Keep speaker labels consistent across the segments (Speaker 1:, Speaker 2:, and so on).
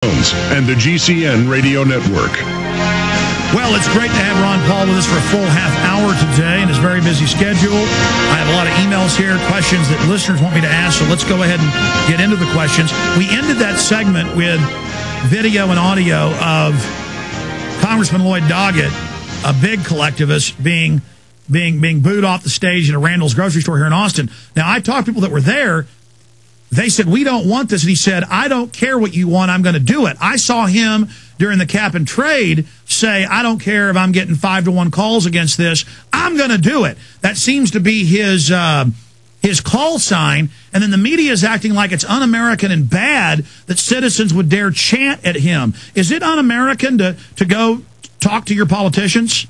Speaker 1: And the GCN Radio Network.
Speaker 2: Well, it's great to have Ron Paul with us for a full half hour today in his very busy schedule. I have a lot of emails here, questions that listeners want me to ask, so let's go ahead and get into the questions. We ended that segment with video and audio of Congressman Lloyd Doggett, a big collectivist, being booed off the stage at a Randall's grocery store here in Austin. Now, I talked to people that were there. They said, we don't want this. And he said, I don't care what you want. I'm going to do it. I saw him during the cap and trade say, I don't care if I'm getting 5-to-1 calls against this. I'm going to do it. That seems to be his call sign. And then the media is acting like it's un-American and bad that citizens would dare chant at him. Is it un-American to go talk to your politicians?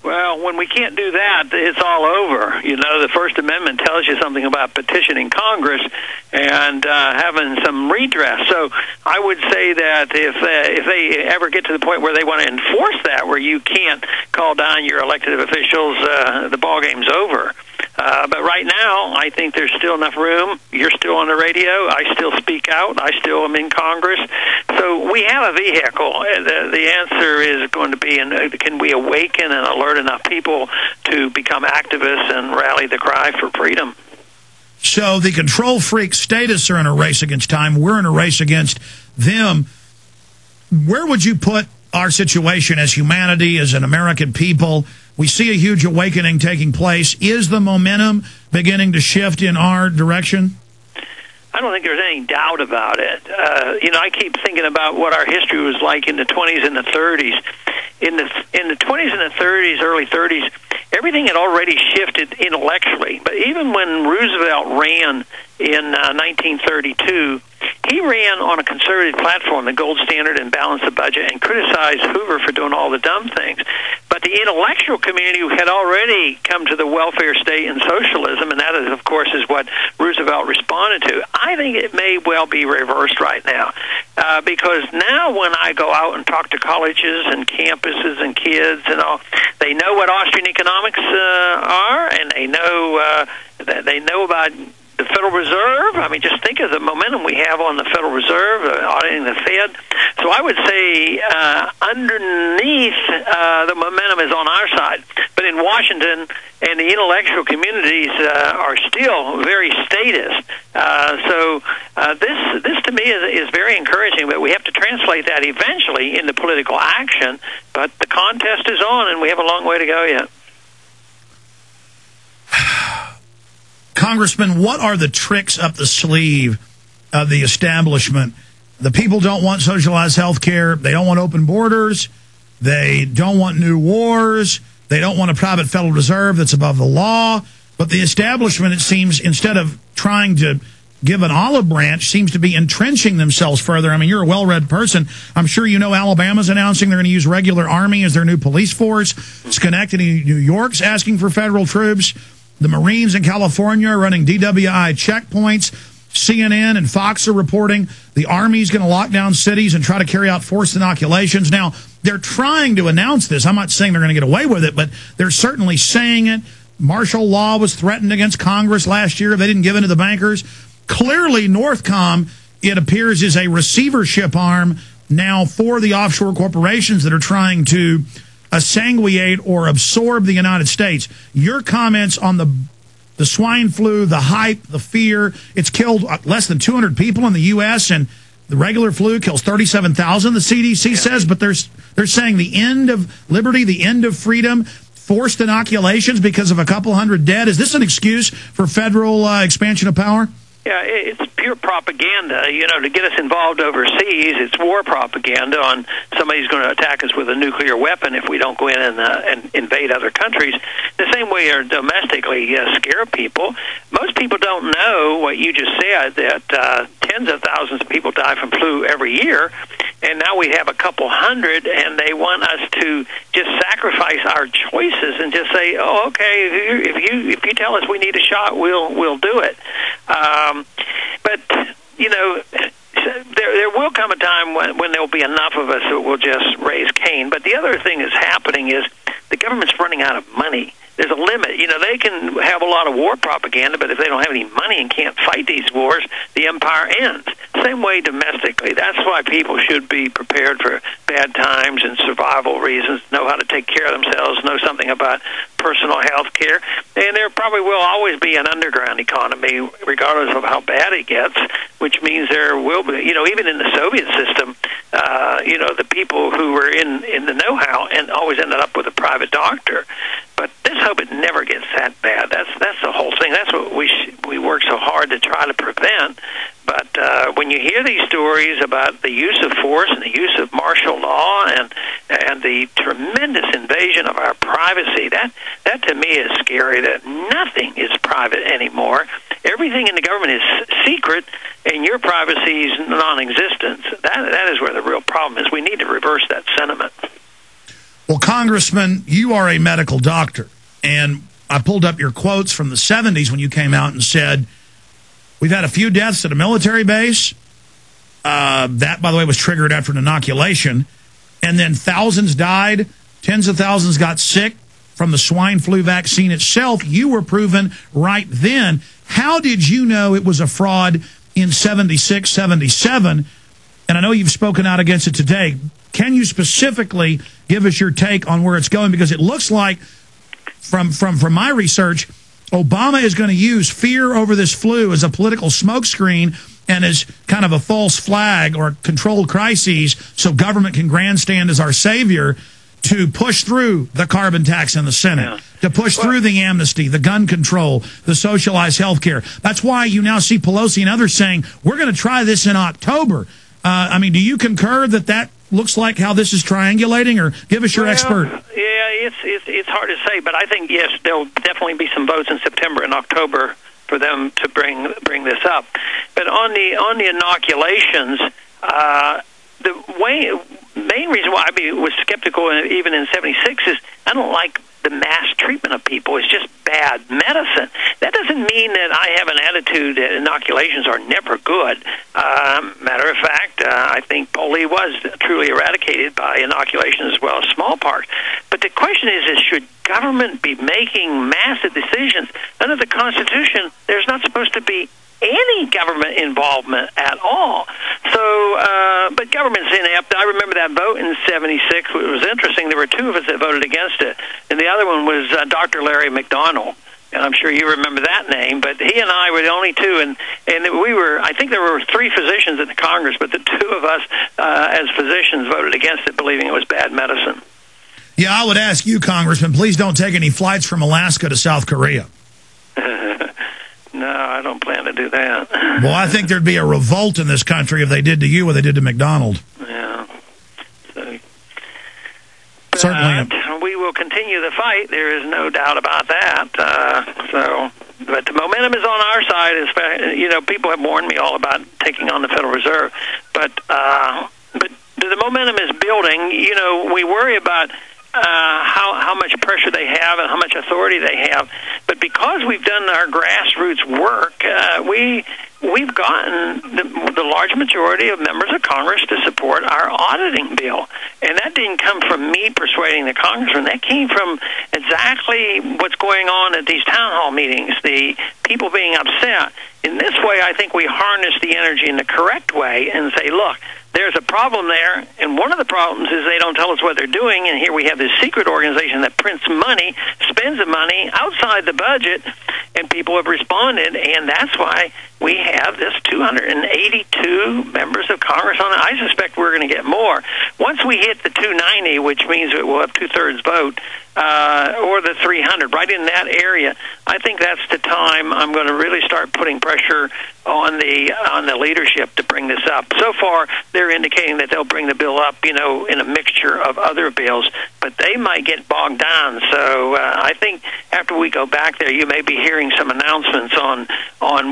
Speaker 3: Well, when we can't do that, it's all over. You know, the First Amendment tells you something about petitioning Congress and having some redress. So I would say that if they ever get to the point where they want to enforce that, where you can't call down your elected officials, the ballgame's over. But right now, I think there's still enough room. You're still on the radio. I still speak out. I still am in Congress. So we have a vehicle. The answer is going to be, can we awaken and alert enough people to become activists and rally the cry for freedom?
Speaker 2: So the control freak statists are in a race against time. We're in a race against them. Where would you put our situation as humanity, as an American people? We see a huge awakening taking place. Is the momentum beginning to shift in our direction?
Speaker 3: I don't think there's any doubt about it. I keep thinking about what our history was like in the 20s and the 30s. In the 20s and the 30s, early 30s, everything had already shifted intellectually. But even when Roosevelt ran in 1932, he ran on a conservative platform, the gold standard and balanced the budget, and criticized Hoover for doing all the dumb things. But the intellectual community had already come to the welfare state and socialism, and that, of course, is what Roosevelt responded to. I think it may well be reversed right now, because now when I go out and talk to colleges and campuses and kids and all, they know what Austrian economics are, and they know about the Federal Reserve. I mean, just think of the momentum we have on the Federal Reserve, auditing the Fed. So I would say underneath, the momentum is on our side. But in Washington and the intellectual communities are still very statist. So this to me is very encouraging, but we have to translate that eventually into political action. But the contest is on, and we have a long way to go yet.
Speaker 2: Congressman, what are the tricks up the sleeve of the establishment? The people don't want socialized health care. They don't want open borders. They don't want new wars. They don't want a private Federal Reserve that's above the law. But the establishment, it seems, instead of trying to give an olive branch, seems to be entrenching themselves further. I mean, you're a well-read person. I'm sure you know Alabama's announcing they're going to use regular Army as their new police force. Schenectady, New York's asking for federal troops. The Marines in California are running DWI checkpoints. CNN and Fox are reporting the Army's going to lock down cities and try to carry out forced inoculations. Now, they're trying to announce this. I'm not saying they're going to get away with it, but they're certainly saying it. Martial law was threatened against Congress last year. They didn't give in to the bankers. Clearly, Northcom, it appears, is a receivership arm now for the offshore corporations that are trying to sanguinate or absorb the United States. Your comments on the swine flu, the hype, the fear, it's killed less than 200 people in the U.S., and the regular flu kills 37,000, the CDC says, but they're saying the end of liberty, the end of freedom, forced inoculations because of a couple hundred dead. Is this an excuse for federal expansion of power?
Speaker 3: Yeah, it's pure propaganda, to get us involved overseas. It's war propaganda on somebody's going to attack us with a nuclear weapon if we don't go in and invade other countries. The same way or domestically scare people. Most people don't know what you just said, that tens of thousands of people die from flu every year, and now we have a couple hundred, and they want us to just sacrifice our choices and just say, oh, okay, if you tell us we need a shot, we'll do it. But there will come a time when there will be enough of us that will just raise Cain. But the other thing that's happening is the government's running out of money. there's a limit. You know, they can have a lot of war propaganda, but if they don't have any money and can't fight these wars, the empire ends. Same way domestically. That's why people should be prepared for bad times and survival reasons, know how to take care of themselves, know something about personal health care. And there probably will always be an underground economy, regardless of how bad it gets, which means there will be, you know, even in the Soviet system, you know, the people who were in the know-how and always ended up with a private doctor. But let's hope it never gets that bad. That's the whole thing. That's what we work so hard to try to prevent. But when you hear these stories about the use of force and the use of martial law and the tremendous invasion of our privacy, that to me is scary. That nothing is private anymore. Everything in the government is secret, and your privacy is non-existent. That is where the real problem is. We need to reverse that sentiment.
Speaker 2: Well, Congressman, you are a medical doctor, and I pulled up your quotes from the 70s when you came out and said, we've had a few deaths at a military base. That, by the way, was triggered after an inoculation. And then thousands died. Tens of thousands got sick from the swine flu vaccine itself. You were proven right then. How did you know it was a fraud in 76, 77? And I know you've spoken out against it today. Can you specifically give us your take on where it's going? Because it looks like, from my research, Obama is going to use fear over this flu as a political smokescreen and as kind of a false flag or controlled crises so government can grandstand as our savior to push through the carbon tax in the Senate, to push through the amnesty, the gun control, the socialized health care. That's why you now see Pelosi and others saying, we're going to try this in October. I mean, do you concur that looks like how this is triangulating, or give us your expert?
Speaker 3: Yeah, it's hard to say, but I think, yes, there'll definitely be some votes in September and October for them to bring this up. But on the inoculations, the main reason why I was skeptical even in 76 is I don't like the mass treatment of people. It's just bad medicine. That doesn't mean that I have an attitude that inoculations are never good. Matter of fact, I think polio was truly eradicated by inoculation as well as smallpox. But the question is should government be making massive decisions? Under the Constitution, there's not supposed to be any government involvement at all. So, but government's inept. I remember that vote in 76. It was interesting. There were two of us that voted against it, and the other one was Dr. Larry McDonald. And I'm sure you remember that name, but he and I were the only two, and we were, I think there were 3 physicians in the Congress, but the 2 of us as physicians voted against it, believing it was bad medicine.
Speaker 2: Yeah, I would ask you, Congressman, please don't take any flights from Alaska to South Korea.
Speaker 3: No, I don't plan to do that.
Speaker 2: Well, I think there'd be a revolt in this country if they did to you what they did to McDonald.
Speaker 3: Yeah. So,
Speaker 2: certainly.
Speaker 3: We will continue the fight. There is no doubt about that. But the momentum is on our side. You know, people have warned me all about taking on the Federal Reserve. But the momentum is building. You know, we worry about how much pressure they have and how much authority they have. But because we've done our grassroots work, we've gotten the large majority of members of Congress to support our auditing bill. And that didn't come from me persuading the congressman. That came from exactly what's going on at these town hall meetings, the people being upset. In this way, I think we harness the energy in the correct way and say, look, there's a problem there, and one of the problems is they don't tell us what they're doing, and here we have this secret organization that prints money, spends the money outside the budget, and people have responded, and that's why we have this 282 members of Congress on it. I suspect we're going to get more. Once we hit the 290, which means that we'll have 2/3 vote, or the 300, right in that area, I think that's the time I'm going to really start putting pressure on the leadership to bring this up. So far, they're indicating that they'll bring the bill up, you know, in a mixture of other bills, but they might get bogged down. So I think after we go back there, you may be hearing some announcements on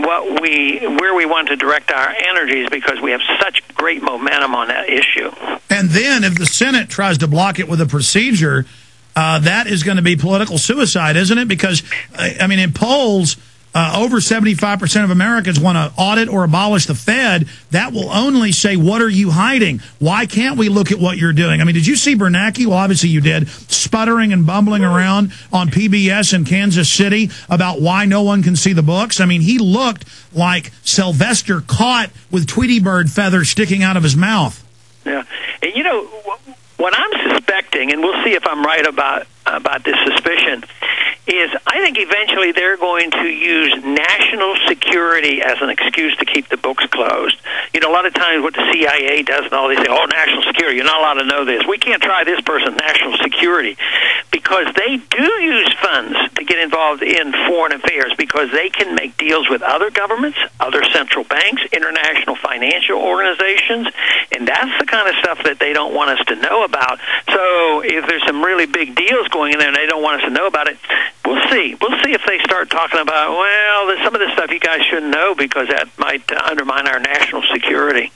Speaker 3: where we want to direct our energies, because we have such great momentum on that issue.
Speaker 2: And then if the Senate tries to block it with a procedure, that is going to be political suicide, isn't it? Because, I mean, in polls, over 75% of Americans want to audit or abolish the Fed, that will only say, what are you hiding? Why can't we look at what you're doing? I mean, did you see Bernanke? Well, obviously you did, sputtering and bumbling around on PBS in Kansas City about why no one can see the books. I mean, he looked like Sylvester caught with Tweety Bird feathers sticking out of his mouth.
Speaker 3: Yeah. And, you know, what I'm suspecting, and we'll see if I'm right about this suspicion, is I think eventually they're going to use national security as an excuse to keep the books closed. You know, a lot of times what the CIA does and all, they say, oh, national security, you're not allowed to know this. We can't try this person, national security, because they do use funds to get involved in foreign affairs because they can make deals with other governments, other central banks, international financial organizations, and that's the kind of stuff that they don't want us to know about. So if there's some really big deals going in there and they don't want us to know about it, we'll see. We'll see if they start talking about, well, there's some of this stuff you guys shouldn't know because that might undermine our national security.